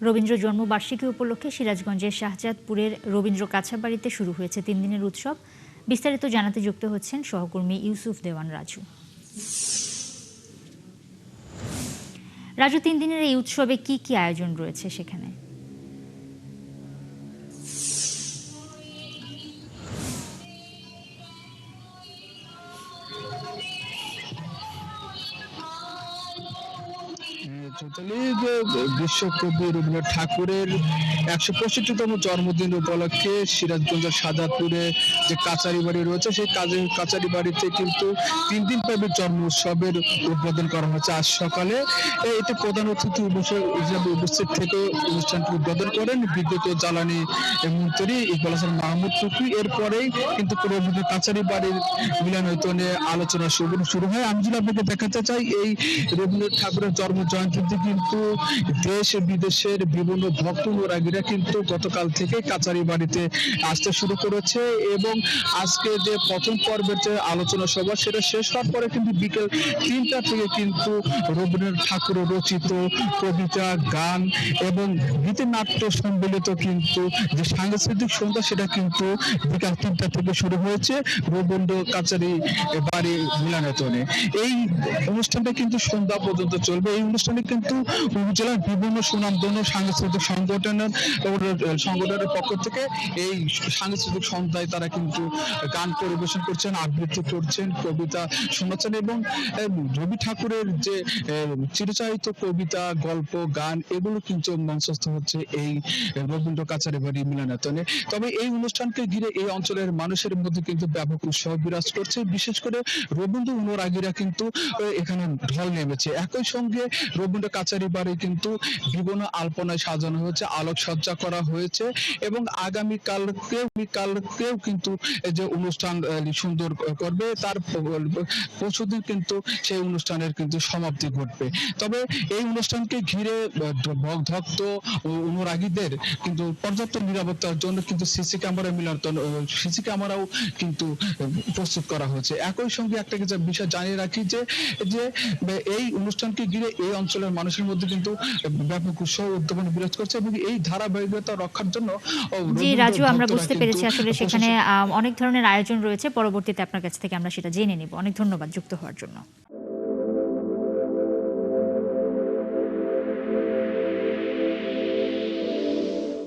রবীন্দ্র জন্মবার্ষিকী উপলক্ষে সিরাজগঞ্জের শাহজাদপুরের রবীন্দ্র কাছাবাড়িতে শুরু হয়েছে 3 দিনের উৎসব। বিস্তারিত জানাতে যুক্ত হচ্ছেন সহকর্মী ইউসুফ দেওয়ান রাজু। রাজু, 3 দিনের এই উৎসবে কি কি আয়োজন রয়েছে সেখানে? বিশ্বকবি রবীন্দ্রনাথ ঠাকুরের ১৬৫তম জন্মদিন উপলক্ষে সিরাজগঞ্জের শাহজাদপুরে যে কাচারি বাড়ি রয়েছে সেই কাচারি বাড়িতে কিন্তু 3 দিন ব্যাপী জন্ম উৎসবের উদ্বোধন করা হয়েছে আজ সকালে। এতে প্রধান অতিথি হিসেবে উপস্থিত থেকে অনুষ্ঠানটি উদ্বোধন করেন বিদ্যুৎ ও জ্বালানি মন্ত্রী ইকবাল হাসান মাহমুদ টুকু। এরপরেই কিন্তু রবীন্দ্র কাচারি বাড়ির মিলনায়তনে আলোচনা শুরু হয়। আমি যদি আপনাকে দেখাতে চাই, এই রবীন্দ্রনাথ ঠাকুরের জন্ম জয়ন্তীতে কিন্তু দেশ বিদেশের বিভিন্ন ভক্ত অনুরাগীরা কিন্তু গতকাল থেকে কাচারি বাড়িতে আসতে শুরু করেছে এবং আজকে যে প্রথম পর্বের যে আলোচনা সভা সেটা শেষ হওয়ার পরে কিন্তু বিকেল 3টা থেকে কিন্তু রবীন্দ্রনাথ ঠাকুরের রচিত কবিতা, গান এবং গীতিনাট্য সম্মিলিত কিন্তু যে সাংস্কৃতিক সন্ধ্যা সেটা কিন্তু বিকাল 3টা থেকে শুরু হয়েছে রবীন্দ্র কাচারি বাড়ি মিলনায়তনে। এই অনুষ্ঠানটা কিন্তু সন্ধ্যা পর্যন্ত চলবে। এই অনুষ্ঠানে কিন্তু উপজেলার বিভিন্ন সুনামধন্য সাংস্কৃতিক সংগঠনের পক্ষ থেকে এই সাংস্কৃতিক সন্ধ্যায় তারা কিন্তু গান পরিবেশন করছেন, আবৃত্তি করছেন, কবিতা শোনাচ্ছেন এবং রবি ঠাকুরের যে চিরচারিত কবিতা, গল্প, গান এগুলো কিন্তু মঞ্চস্থ হচ্ছে এই রবীন্দ্র কাচারি বাড়ি মিলনায়তনে। তবে এই অনুষ্ঠানকে ঘিরে এই অঞ্চলের মানুষের মধ্যে কিন্তু ব্যাপক উৎসাহ বিরাজ করছে। বিশেষ করে রবীন্দ্র অনুরাগীরা কিন্তু এখানে ঢল নেমেছে। একই সঙ্গে রবীন্দ্র কাচারি বাড়ি কিন্তু বিভিন্ন আলপনায় সাজানো হয়েছে, আলোকসজ্জা করা হয়েছে এবং আগামীকালকেও কিন্তু যে অনুষ্ঠান সুন্দর করবে তার পরশুদিন কিন্তু সেই অনুষ্ঠানের কিন্তু সমাপ্তি ঘটবে। তবে এই অনুষ্ঠানকে ঘিরে ভক্ত অনুরাগীদের কিন্তু পর্যাপ্ত নিরাপত্তার জন্য কিন্তু সিসি ক্যামেরাও কিন্তু প্রস্তুত করা হয়েছে। একই সঙ্গে একটা বিষয় জানিয়ে রাখি যে এই অনুষ্ঠানকে ঘিরে এই অঞ্চলের মানুষের মধ্যে কিন্তু ব্যাপক উৎসাহ উদ্দীপনা বিরাজ করছে এবং এই ধারাবাহিকতা রক্ষার জন্য জি রাজু, আমরা বুঝতে পেরেছি আসলে সেখানে অনেক ধরনের আয়োজন রয়েছে। পরবর্তীতে আপনার কাছ থেকে আমরা সেটা জেনে নিব। অনেক ধন্যবাদ যুক্ত হওয়ার জন্য।